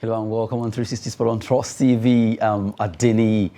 Hello and welcome on 360 Sport on Trust TV. Adeni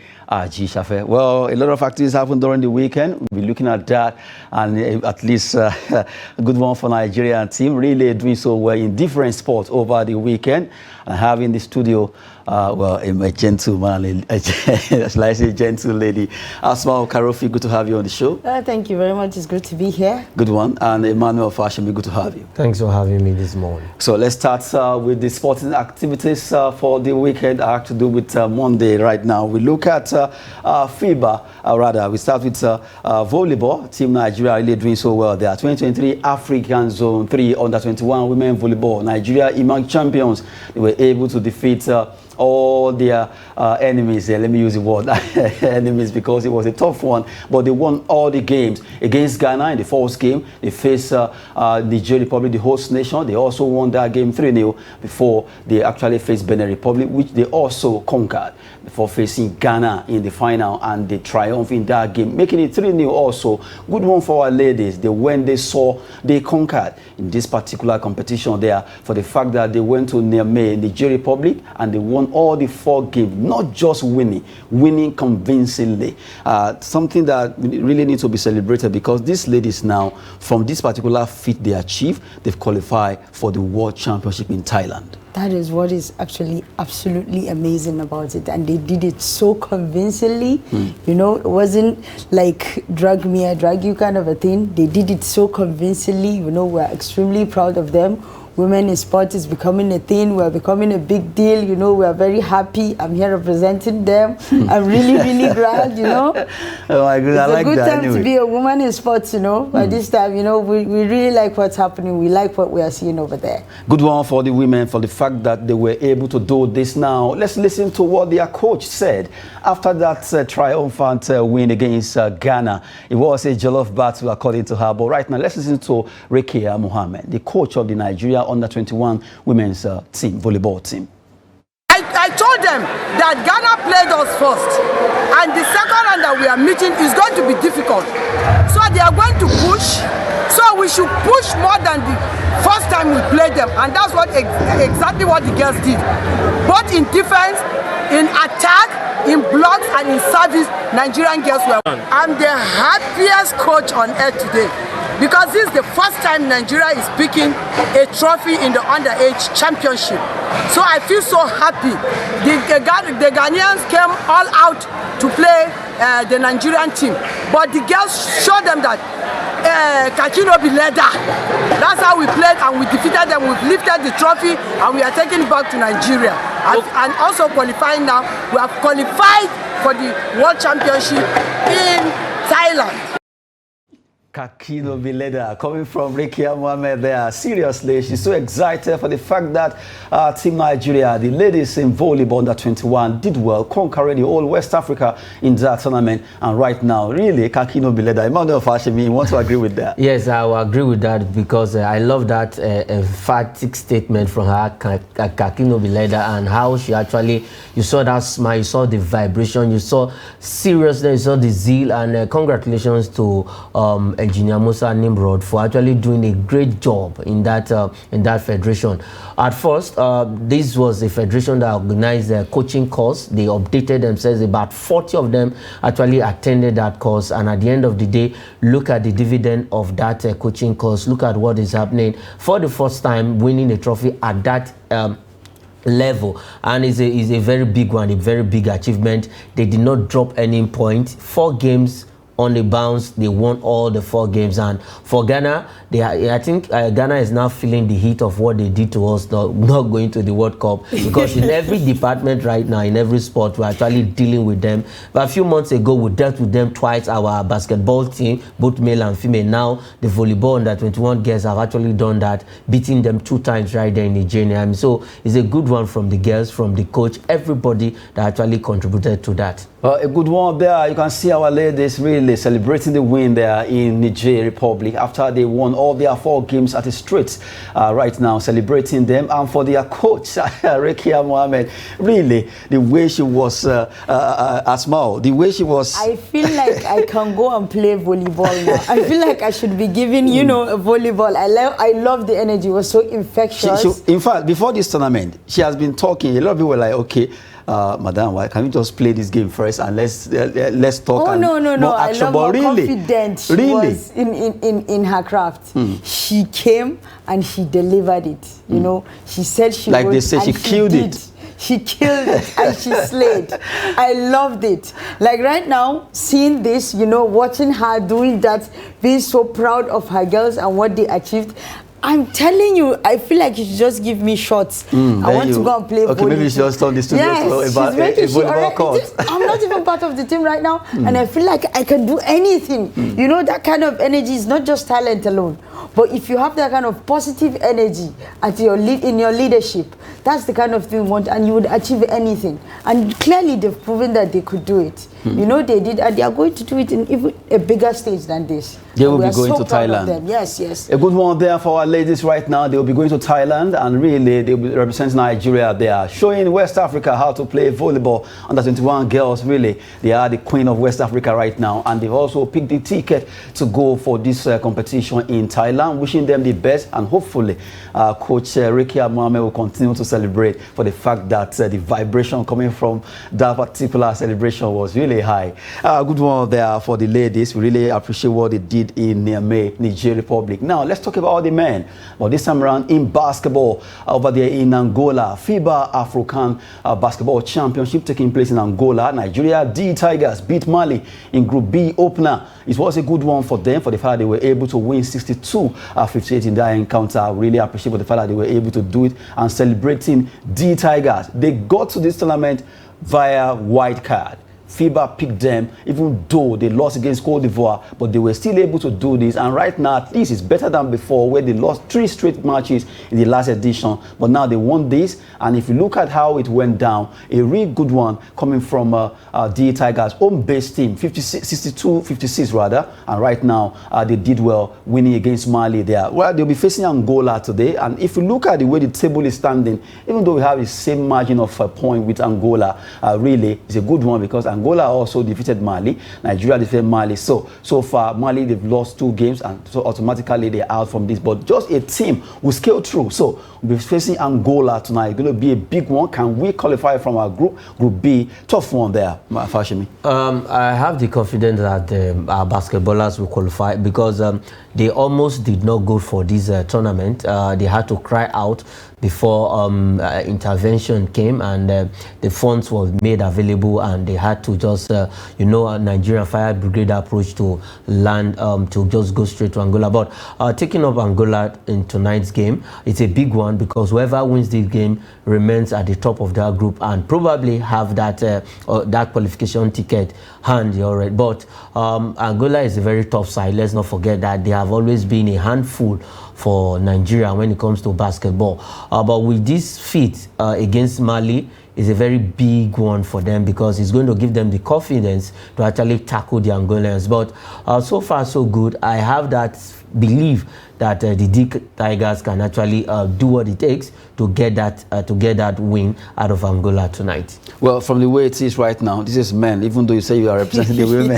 G. Well, a lot of activities happened during the weekend. We'll be looking at that, and at least a good one for Nigerian team. Really doing so well in different sports over the weekend. And having the studio, a gentleman, shall I say gentle lady, Asma Karofi, good to have you on the show. Thank you very much. It's good to be here. Good one. And Emmanuel Fashemi, good to have you. Thanks for having me this morning. So let's start with the sporting activities for the weekend. I have to do with Monday right now. We look at FIBA, we start with volleyball. Team Nigeria really doing so well there. 2023 African Zone 3 Under-21 Women Volleyball. Nigeria emerged champions. They were able to defeat all their enemies. Let me use the word enemies because it was a tough one, but they won all the games against Ghana in the first game. They faced Niger Republic, the host nation. They also won that game 3-0 before they actually faced Benin Republic, which they also conquered before facing Ghana in the final, and they triumphed in that game, making it 3-0 also. Good one for our ladies. They conquered in this particular competition there for the fact that they went to Niamey, Niger Republic, and they won all the 4 games, not just winning convincingly. Something that really needs to be celebrated, because these ladies now, from this particular feat they achieved, they've qualified for the World Championship in Thailand. That is what is actually absolutely amazing about it, and they did it so convincingly. You know, it wasn't like drag me, I drag you kind of a thing. They did it so convincingly. You know, we're extremely proud of them. Women in sport is becoming a thing. We're becoming a big deal. You know, we're very happy. I'm here representing them. I'm really, really glad, you know. Oh my goodness, I like that. It's a good time anyway to be a woman in sports, you know. By this time, you know, we really like what's happening. We like what we are seeing over there. Good one for the women for the fact that they were able to do this now. Let's listen to what their coach said after that triumphant win against Ghana. It was a jollof battle according to her. But right now, let's listen to Rekia Mohammed, the coach of the Nigeria Under-21 women's team, volleyball team. I told them that Ghana played us first, and the second round that we are meeting is going to be difficult. So they are going to push, so we should push more than the first time we played them, and that's what exactly what the girls did. Both in defense, in attack, in blocks, and in service, Nigerian girls were. I'm the happiest coach on earth today, because this is the first time Nigeria is picking a trophy in the underage championship. So I feel so happy. The Ghanaians came all out to play the Nigerian team, but the girls showed them that Kakino be leader. That's how we played, and we defeated them. We've lifted the trophy, and we are taking it back to Nigeria. And also qualifying now, we have qualified for the World Championship in Thailand. Kakino Bileda, coming from Rekia Mohammed there. Seriously, she's so excited for the fact that Team Nigeria, the ladies in volleyball Under-21, did well, conquering the whole West Africa in that tournament. And right now, really, Kakino Bileda, Emmanuel Fashemi, you want to agree with that? Yes, I will agree with that, because I love that emphatic statement from her, Kakino Bileda, and how she actually, you saw that smile, you saw the vibration, you saw seriousness, you saw the zeal, and congratulations to Engineer Musa Nimrod for actually doing a great job in that federation. At first, this was a federation that organized a coaching course. They updated themselves. About 40 of them actually attended that course, and at the end of the day, look at the dividend of that coaching course. Look at what is happening. For the first time, winning a trophy at that level, and is a very big one, a very big achievement. They did not drop any point. 4 games on the bounce, they won all the 4 games. And for Ghana, I think Ghana is now feeling the heat of what they did to us not going to the World Cup, because in every department right now, in every sport, we're actually dealing with them. But a few months ago, we dealt with them twice. Our basketball team, both male and female. Now the volleyball Under-21 girls have actually done that, beating them 2 times right there in Nigeria. So it's a good one from the girls, from the coach, everybody that actually contributed to that. Well, a good one there. You can see our ladies really celebrating the win there in Niger Republic after they won all their 4 games at the streets right now, celebrating them. And for their coach, Rekia Mohammed, really, the way she was, Asmao, the way she was... I feel like I can go and play volleyball now. I feel like I should be giving, you know, a volleyball. I love the energy. It was so infectious. In fact, before this tournament, she has been talking. A lot of people were like, okay, Madam, why can't we just play this game first and let's talk? Oh, no. I love how really, confident she was in her craft. She came and she delivered it. You know, she said she like would, they say, she killed it. She killed it and she slayed. I loved it. Like right now, seeing this, you know, watching her doing that, being so proud of her girls and what they achieved. I'm telling you, I feel like you should just give me shots. I want to go and play volleyball. Okay, maybe you should just turn this to about a volleyball court. I'm not even part of the team right now, and I feel like I can do anything. You know, that kind of energy is not just talent alone. But if you have that kind of positive energy at in your leadership, that's the kind of thing you want, and you would achieve anything. And clearly, they've proven that they could do it. You know, they did, and they are going to do it in even a bigger stage than this. They will be going to Thailand. Yes. A good one there for our ladies right now. They will be going to Thailand, and really they will be representing Nigeria there, showing West Africa how to play volleyball. Under 21 girls, really, they are the queen of West Africa right now, and they've also picked the ticket to go for this competition in Thailand. Wishing them the best, and hopefully Coach Rekia Mohammed will continue to celebrate for the fact that the vibration coming from that particular celebration was really high. Good one there for the ladies. We really appreciate what they did in Niamey, Niger Republic. Now let's talk about the men. Well, this time around in basketball over there in Angola, FIBA African Basketball Championship taking place in Angola. Nigeria D Tigers beat Mali in Group B opener. It was a good one for them, for the fact that they were able to win 62-58 in that encounter. Really appreciate for the fact that they were able to do it, and celebrating D Tigers. They got to this tournament via white card. FIBA picked them, even though they lost against Cote d'Ivoire, but they were still able to do this. And right now, at least it's better than before, where they lost 3 straight matches in the last edition. But now they won this, and if you look at how it went down, a really good one coming from the Tigers' home-based team, 62-56 rather. And right now, they did well, winning against Mali there. Well, they'll be facing Angola today. And if you look at the way the table is standing, even though we have the same margin of a point with Angola, really, it's a good one because Angola also defeated Mali. Nigeria defeated Mali. So far, Mali, they've lost 2 games, and so automatically they're out from this. But just a team will scale through. So we'll be facing Angola tonight. It's going to be a big one. Can we qualify from our group? Group B, tough one there, Fashimi. I have the confidence that our basketballers will qualify because they almost did not go for this tournament. They had to cry out before intervention came, and the funds were made available, and they had to just, you know, a Nigerian Fire Brigade approach to land, to just go straight to Angola. But taking up Angola in tonight's game, it's a big one because whoever wins this game remains at the top of their group and probably have that that qualification ticket handy already. But Angola is a very tough side. Let's not forget that they have always been a handful for Nigeria when it comes to basketball. But with this feat against Mali, is a very big one for them because it's going to give them the confidence to actually tackle the Angolans. But so far so good. I have that belief that the D Tigers can actually do what it takes to get that win out of Angola tonight. Well, from the way it is right now, this is men, even though you say you are representing the women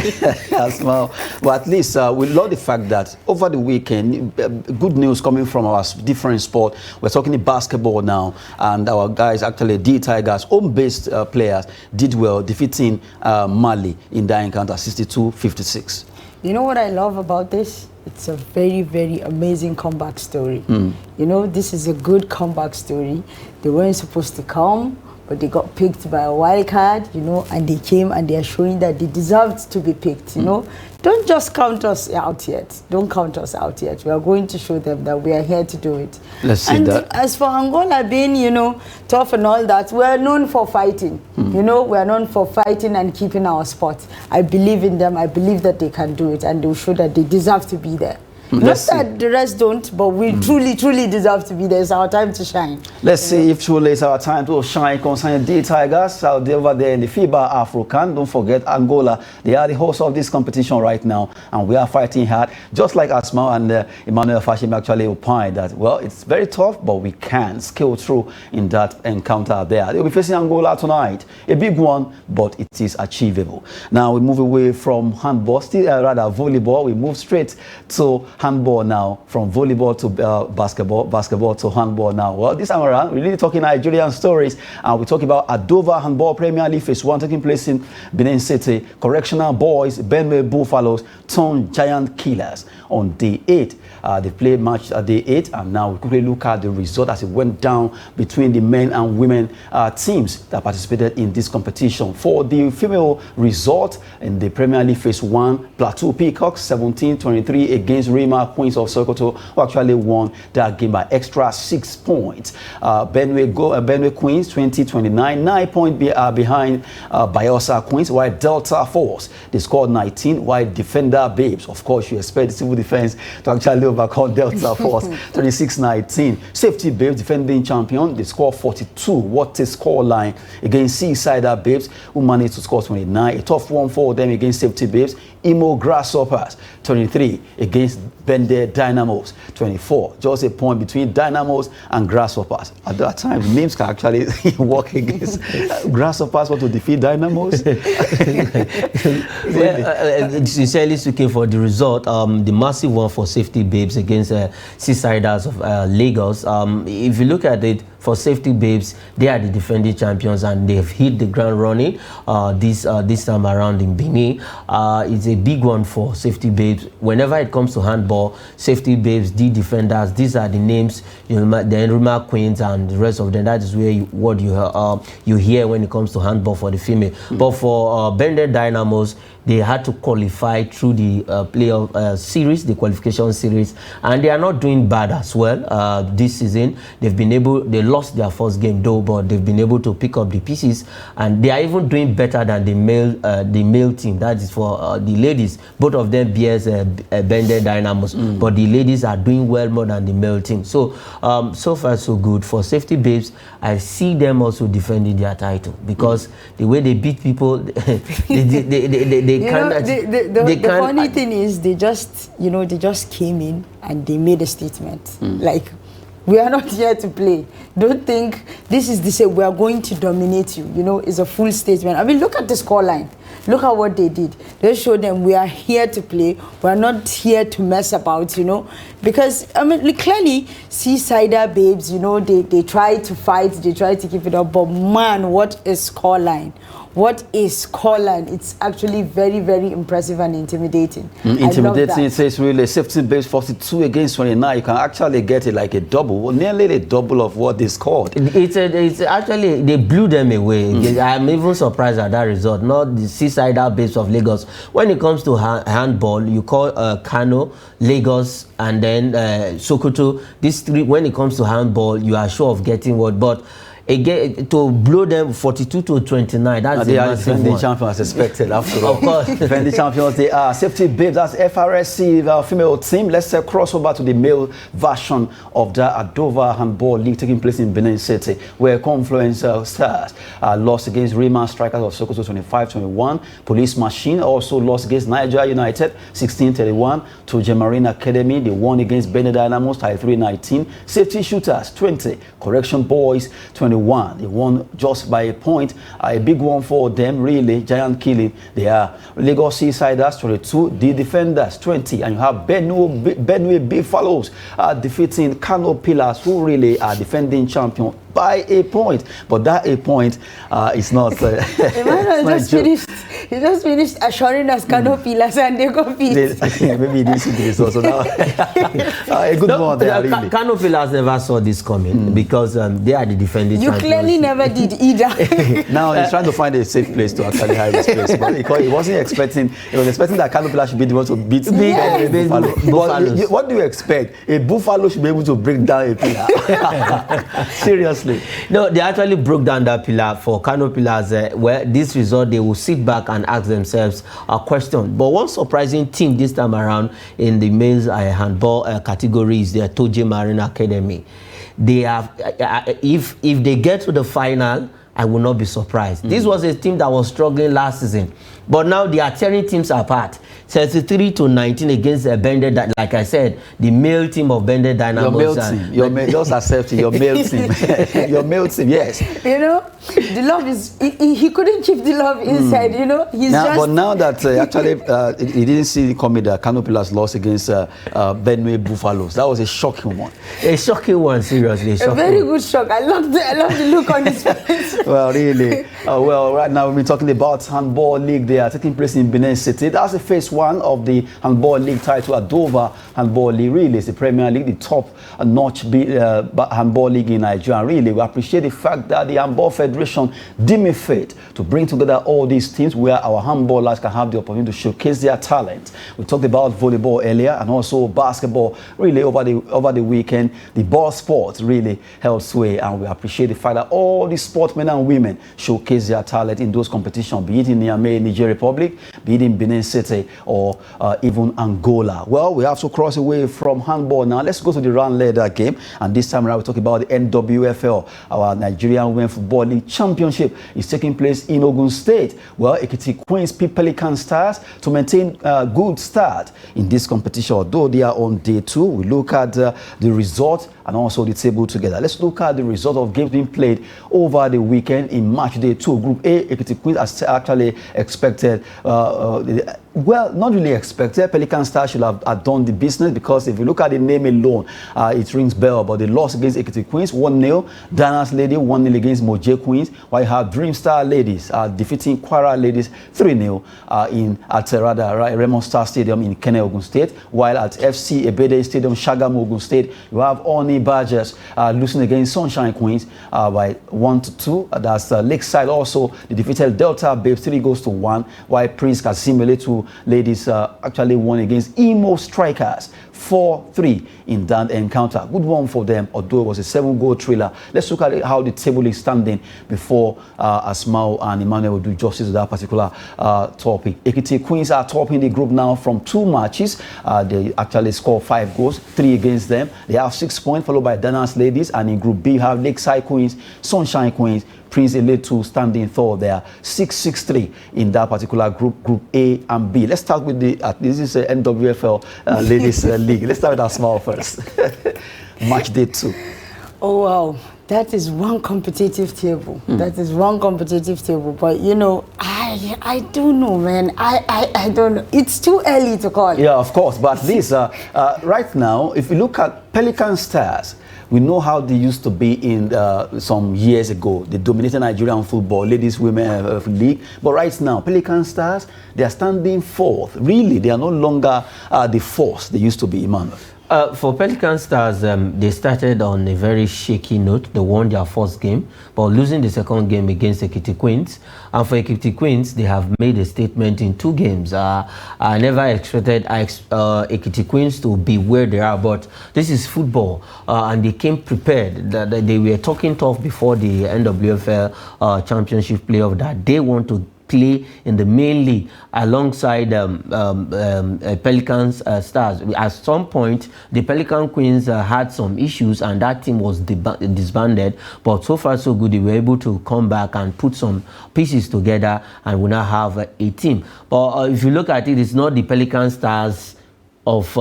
as well. But at least we love the fact that over the weekend, good news coming from our different sport. We're talking basketball now, and our guys, actually D Tigers, home-based players, did well, defeating Mali in that encounter, 62-56. You know what I love about this? It's a very, very amazing comeback story. You know, this is a good comeback story. They weren't supposed to come, but they got picked by a wild card, you know, and they came and they are showing that they deserved to be picked, you know. Don't just count us out yet. Don't count us out yet. We are going to show them that we are here to do it. Let's see and that. As for Angola being, you know, tough and all that, we are known for fighting. You know, we are known for fighting and keeping our spot. I believe in them. I believe that they can do it, and they will show that they deserve to be there. Not that the rest don't, but we truly deserve to be there. It's our time to shine. Let's see if truly it's our time to shine concerning the Tigers out there over there in the FIBA African. Don't forget Angola. They are the hosts of this competition right now, and we are fighting hard. Just like Asma and Emmanuel Fashim actually opined that, well, it's very tough, but we can scale through in that encounter there. They'll be facing Angola tonight. A big one, but it is achievable. Now we move away from handball, rather volleyball. We move straight to handball now, from volleyball to basketball to handball now. Well, this time around, we're really talking Nigerian stories, and we're talking about Adova Handball Premier League Phase 1 taking place in Benin City. Correctional boys, Benue Buffaloes, turned Giant Killers on day 8. They played match day 8, and now we quickly look at the result as it went down between the men and women teams that participated in this competition. For the female result in the Premier League Phase 1, Plateau Peacocks 17-23 against Rima Queens of Sokoto, who actually won that game by extra 6 points. Benue Queens 20-29, 9 points behind Bayelsa Queens, while Delta Force, they scored 19, while Defender Babes, of course you expect the civil defense to actually overcome Delta Force 26-19. Safety Babes, defending champion, they scored 42. What a score line against Seasider Babes, who managed to score 29. A tough one for them against Safety Babes. Imo Grasshoppers 23 against Bende Dynamos 24. Just a point between Dynamos and Grasshoppers. At that time, names can actually work against Grasshoppers want to defeat Dynamos. Sincerely speaking, for the result, the massive one for Safety Babes against Seasiders of Lagos. If you look at it, for Safety Babes, they are the defending champions, and they've hit the ground running this time around in Benin. It's a big one for Safety Babes. Whenever it comes to handball, Safety Babes, the defenders, these are the names, the Enrima Queens and the rest of them. That is where you hear when it comes to handball for the female. But for Bende Dynamos, they had to qualify through the playoff series, the qualification series, and they are not doing bad as well this season. They lost their first game though, but they've been able to pick up the pieces, and they are even doing better than the male team. That is for the ladies. Both of them bears Bende Dynamos, but the ladies are doing well more than the male team. So so far so good for Safety Babes. I see them also defending their title, because the way they beat people, the funny thing is, they just came in and they made a statement like, we are not here to play. Don't think this is the same. We are going to dominate you. It's a full statement. I mean, look at the scoreline. Look at what they did. They showed them we are here to play. We are not here to mess about, Because, I mean, clearly, Seasider Babes, they try to fight. They try to keep it up. But, man, what a scoreline. What is scoreline? It's actually very, very impressive and intimidating. Intimidating, it says really. Safety Babes 42 against 29. You can actually get it like a double, nearly a double of what they scored. It's actually, they blew them away. I'm even surprised at that result. Not the Seasider Babes of Lagos. When it comes to handball, you call Kano, Lagos, and then Sokoto. These three, when it comes to handball, you are sure of getting what, but again, to blow them 42-29, that's they are defending champions as expected, after all. Of course. Defending champions, they are. Safety Babes, that's FRSC female team. Let's cross over to the male version of the Adova Handball League taking place in Benin City, where Confluence Stars lost against Rima Strikers of Sokoto 25-21. Police Machine also lost against Niger United 16-31. To Gemarine Academy, they won against Benin Dynamos 33-19. Safety Shooters 20. Correction Boys 21. They won just by a point. A big one for them, really. Giant killing. They are Lagos Seasiders 22. The Defenders 20. And you have Benue Buffaloes defeating Kano Pillars, who really are defending champion by a point. But that a point is not. He just finished assuring us Kano Pillars and they got beat. Maybe this is the result. So now, a good one there, really. Kano Pillars never saw this coming because they are the defending champions. You clearly never did either. Now he's trying to find a safe place to actually hide his place. But because he wasn't expecting, he was expecting that Kano Pillars should be the one to beat Buffalo. What do you expect? A Buffalo should be able to break down a pillar. Seriously. No, they actually broke down that pillar for Kano Pillars. Where this result, they will sit back and ask themselves a question. But one surprising team this time around in the men's handball category is the Toje Marine Academy. They have, if they get to the final, I will not be surprised. This was a team that was struggling last season, but now they are tearing teams apart. 33-19 against Bended. Like I said, the male team of Bended Dynamos. Your male team. Just accept it. Your male team. Your male team. Yes. You know, the love is. He couldn't keep the love inside. You know, But now that actually he didn't see the coming, the Canopilas lost against Benue Buffaloes. That was a shocking one. A shocking one, seriously. A very good shock. I love the look on his face. Well, really. Well, right now we've been talking about handball league. They are taking place in Benin City. That's the phase one of the handball league title at Dover Handball League. Really, it's the Premier League, the top-notch handball league in Nigeria. Really, we appreciate the fact that the Handball Federation deemed it fit to bring together all these teams where our handballers can have the opportunity to showcase their talent. We talked about volleyball earlier and also basketball. Really, over the weekend, the ball sports really held sway, and we appreciate the fact that all the sportsmen and women showcase their talent in those competitions, be it in Niamey, Niger Republic, be it in Benin City, or even Angola. Well, we have to cross away from handball now. Let's go to the round leader game, and this time around we talk about the NWFL. Our Nigerian Women Football League Championship is taking place in Ogun State. Well, Ekiti Queens beat Pelican Stars to maintain a good start in this competition. Although they are on day 2, we look at the result and also the table together. Let's look at the result of games being played over the weekend in match day 2. Group A, Ekiti Queens as actually expected. Well, not really expected. Pelican Stars should have done the business, because if you look at the name alone, it rings bell. But they lost against Ekiti Queens 1-0. Dana's Lady 1-0 against Moje Queens, while you have Dream Star Ladies defeating Kwara Ladies 3-0 at Raymond Star Stadium in Kene, Ogun State. While at FC Ebede Stadium, Shagamu, Ogun State, you have Oni Badgers losing against Sunshine Queens by 1-2. That's Lakeside also. They defeated Delta Babes 3-1, while Prince Kasimele to Ladies actually won against Imo Strikers 4-3 in that encounter. Good one for them, although it was a 7-goal thriller. Let's look at how the table is standing before Asmao and Emmanuel will do justice to that particular topic. Ekiti Queens are topping the group now from 2 matches. They actually scored 5 goals, 3 against them. They have 6 points, followed by Dana's Ladies, and in Group B you have Lakeside Queens, Sunshine Queens, Prince Eletu standing third there, 6-6-3 in that particular group, Group A and B. Let's start with this is the NWFL Ladies League. Let's start with our small first. Match day 2. Oh wow, that is one competitive table. That is one competitive table. But you know, I don't know, man. I don't know. It's too early to call. Yeah, of course. But this right now, if you look at Pelican Stars, we know how they used to be in some years ago. They dominated Nigerian football, ladies, women league. But right now, Pelican Stars, they are standing 4th. Really, they are no longer the force they used to be, Emmanuel. For Pelican Stars, they started on a very shaky note. They won their first game, but losing the second game against Ekiti Queens. And for Ekiti Queens, they have made a statement in 2 games. I never expected Ekiti Queens to be where they are, but this is football, and they came prepared. They were talking tough before the NWFL Championship playoff that they want to play in the main league alongside Pelicans Stars. At some point, the Pelican Queens had some issues, and that team was disbanded. But so far, so good. They were able to come back and put some pieces together, and we now have a team. But if you look at it, it's not the Pelican Stars of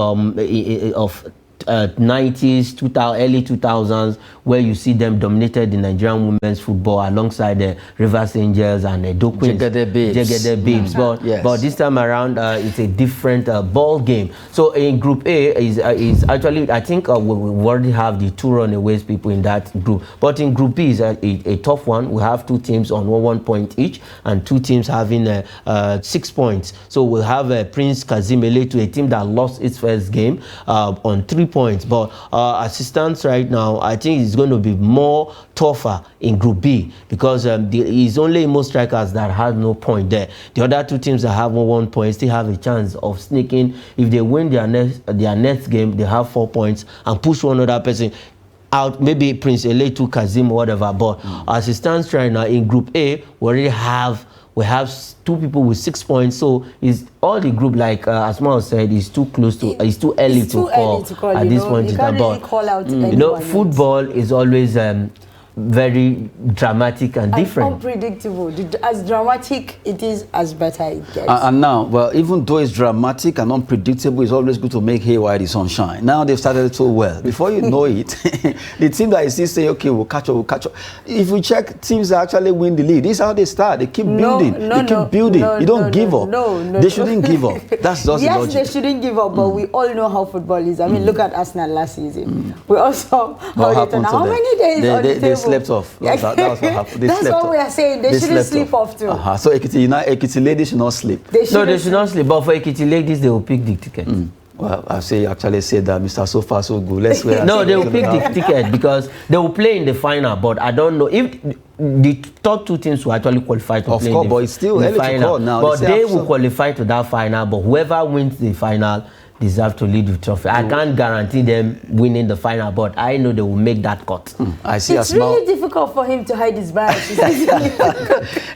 90s, 2000, early 2000s, where you see them dominated the Nigerian women's football alongside the Rivers Angels and the Queens, Jegede Babes. But this time around, it's a different ball game. So in Group A is actually, I think we already have the 2 runaways people in that group. But in Group B is a tough one. We have 2 teams on 1 point each, and 2 teams having 6 points. So we'll have Prince Kazimele to a team that lost its first game on 3 points. But as it stands right now, I think it's going to be more tougher in Group B, because it's only Imo Strikers that have no point there. The other 2 teams that have 1 point still have a chance of sneaking. If they win their next game, they have 4 points and push one other person out, maybe Prince Eletu, Kazim, whatever. But as it stands right now in Group A, we already have We have 2 people with 6 points. So is all the group, like Asma said, is too close to. It's too early to call at this point in time. Really call out football is always very dramatic and different. Unpredictable. As dramatic it is, as better it gets. And now, well, even though it's dramatic and unpredictable, it's always good to make hay while the sun shines. Now they've started so well. Before you know it, the team that is still saying, okay, we'll catch up, we'll catch up. If you check teams that actually win the league, this is how they start. They keep building. They keep building. You don't give up. They shouldn't give up. That's just the logic. Yes, they shouldn't give up, but we all know how football is. I mean, look at Arsenal last season. We also how many days on the table? Slept off. That was what happened. That's what we are saying. They shouldn't sleep off too. So Ekiti ladies should not sleep. They should not sleep. But for Ekiti ladies, they will pick the ticket. Well, I actually said that Mr. So far so good. Let's wait. No, they will pick the ticket because they will play in the final. But I don't know if the top 2 teams will actually qualify to play in but it's still the final. Now. But they will qualify to that final. But whoever wins the final deserve to lead the trophy. I can't guarantee them winning the final, but I know they will make that cut. I see. It's really difficult for him to hide his bias.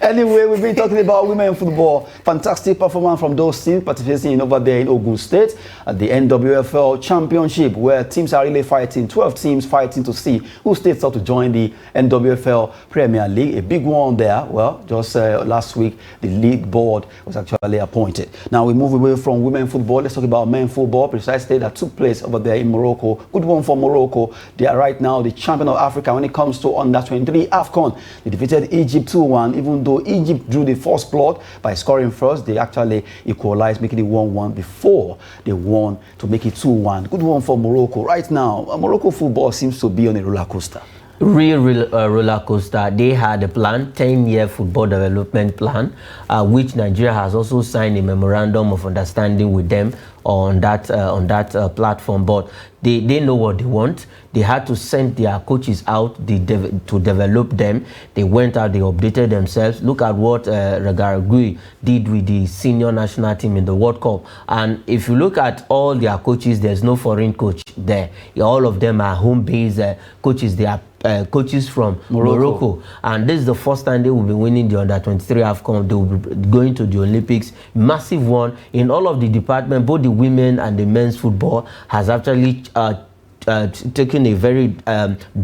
Anyway, we've been talking about women football. Fantastic performance from those teams participating over there in Ogun State at the NWFL Championship, where teams are really fighting. 12 teams fighting to see who states up to join the NWFL Premier League. A big one there. Well, just last week, the league board was actually appointed. Now we move away from women football. Let's talk about men football, precisely that took place over there in Morocco. Good one for Morocco. They are right now the champion of Africa when it comes to under 23 AFCON. They defeated Egypt 2-1, even though Egypt drew the first blood by scoring first. They actually equalized, making it 1-1 before they won to make it 2-1. Good one for Morocco. Right now, Morocco football seems to be on a roller coaster. Real roller coaster. They had a plan, 10-year football development plan, which Nigeria has also signed a memorandum of understanding with them on that platform. But they know what they want. They had to send their coaches out to develop them. They went out, they updated themselves. Look at what Regaragui did with the senior national team in the World Cup. And if you look at all their coaches, there's no foreign coach there. All of them are home-based coaches. They are coaches from Morocco. And this is the first time they will be winning the under-23 AFCON. They will be going to the Olympics. Massive one in all of the department. Both the women and the men's football has actually taken a very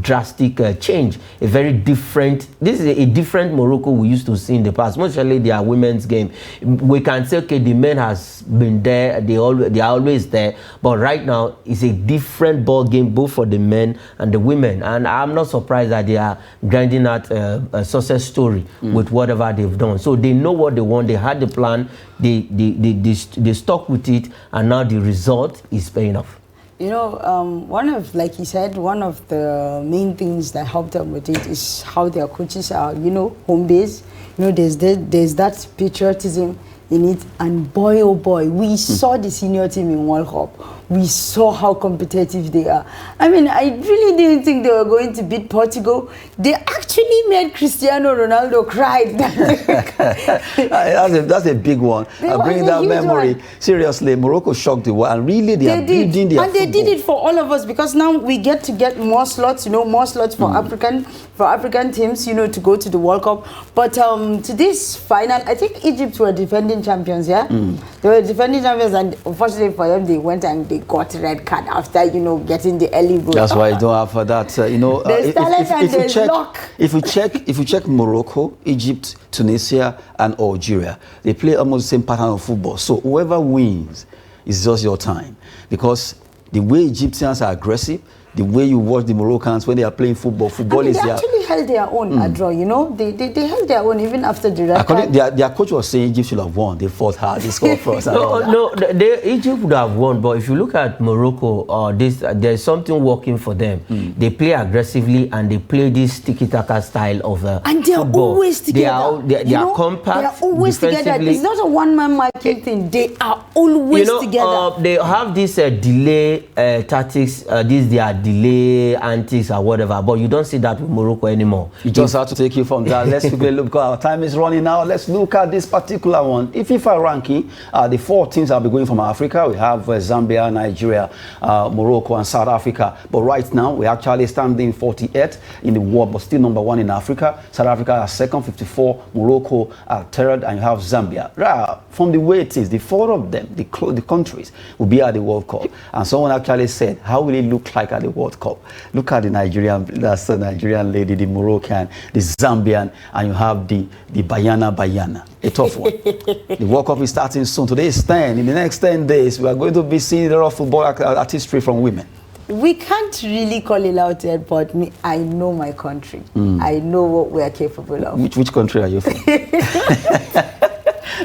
drastic change, a very different. This is a different Morocco we used to see in the past. Mostly their women's game, we can say, okay, the men has been there, they are always there, but right now it's a different ball game both for the men and the women. And I'm not surprised that they are grinding out a success story with whatever they've done. So they know what they want. They had the plan. They stuck with it, and now the result is paying off. You know, like he said, one of the main things that helped them with it is how their coaches are, home based. There's that patriotism in it, and boy oh boy, we saw the senior team in World Cup. We saw how competitive they are. I mean, I really didn't think they were going to beat Portugal. They actually made Cristiano Ronaldo cry. That's a big one. Bringing that memory. Seriously, Morocco shocked the world, and really they are building their football. They did it for all of us, because now we get to get more slots, more slots for African teams, to go to the World Cup. But to this final, I think Egypt were defending champions, yeah? They were defending champions, and unfortunately for them, they went and they got red card after, getting the early goal. That's why you don't have for that. If you check Morocco, Egypt, Tunisia, and Algeria, they play almost the same pattern of football. So whoever wins is just your time, because the way Egyptians are aggressive, the way you watch the Moroccans when they are playing football, is they actually held their own a draw, They held their own even after the red card. Their coach was saying Egypt should have won. They fought hard. They scored first. Egypt would have won. But if you look at Morocco, there's something working for them. They play aggressively, and they play this tiki-taka style of and they're football. Always together. They are compact. They are always together. It's not a one-man marking thing. They are always together. They have this delay tactics. They are delay antics or whatever, but you don't see that with Morocco anymore. anymore. You just have to take you from that. Let's quickly look, because our time is running out. Let's look at this particular one. If FIFA ranking, the 4 teams that will be going from Africa, we have Zambia, Nigeria, Morocco, and South Africa. But right now, we're actually standing 48th in the world, but still number 1 in Africa. South Africa are second, 54. Morocco are third, and you have Zambia. From the way it is, the 4 of them, the countries, will be at the World Cup. And someone actually said, how will it look like at the World Cup? Look at the Nigerian, that's the Nigerian lady, the Moroccan, the Zambian, and you have the Bayana. A tough one. The World Cup is starting soon. Today is 10. In the next 10 days, we are going to be seeing a lot of football artistry from women. We can't really call it out yet, but I know my country. I know what we are capable of. Which country are you from?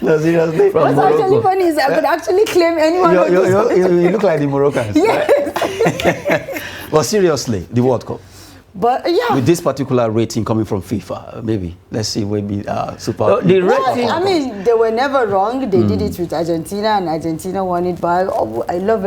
No, seriously. What's actually funny is I could actually claim anyone. You look like the Moroccans. Yes. Right? But seriously, the World Cup. But yeah, with this particular rating coming from FIFA, maybe let's see, maybe super. The rating. I mean, they were never wrong. They did it with Argentina, and Argentina won it. But I love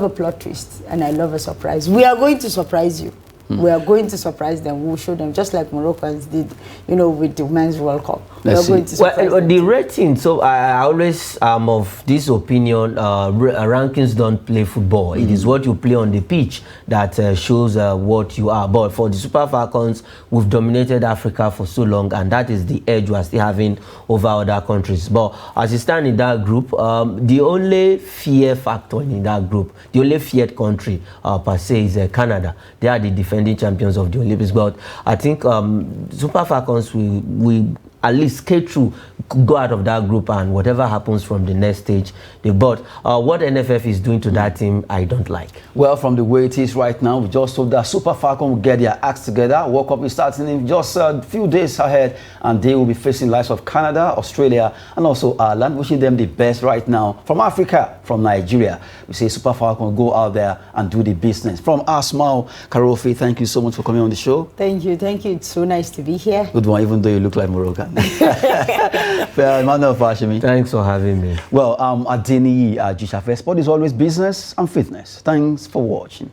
a plot twist, and I love a surprise. We are going to surprise you. We are going to surprise them. We'll show them, just like Moroccans did, with the Men's World Cup. Let's going to surprise them. The rating, so I always am of this opinion, rankings don't play football. It is what you play on the pitch that shows what you are. But for the Super Falcons, we've dominated Africa for so long, and that is the edge we are still having over other countries. But as you stand in that group, the only fear factor in that group, the only feared country per se is Canada. They are the defending champions of the Olympics, but I think Super Falcons will at least skate through, go out of that group, and whatever happens from the next stage, but what NFF is doing to that team, I don't like. Well, from the way it is right now, we just hope that Super Falcons will get their acts together. World Cup is starting in just a few days ahead, and they will be facing the likes of Canada, Australia, and also Ireland. Wishing them the best right now. From Africa, from Nigeria, we say Super Falcons go out there and do the business. From Asmao Karofi, thank you so much for coming on the show. Thank you. It's so nice to be here. Good one, even though you look like Moroccan. Thanks for having me. Well, Adeniyi Ajishafe, sport is always business and fitness. Thanks for watching.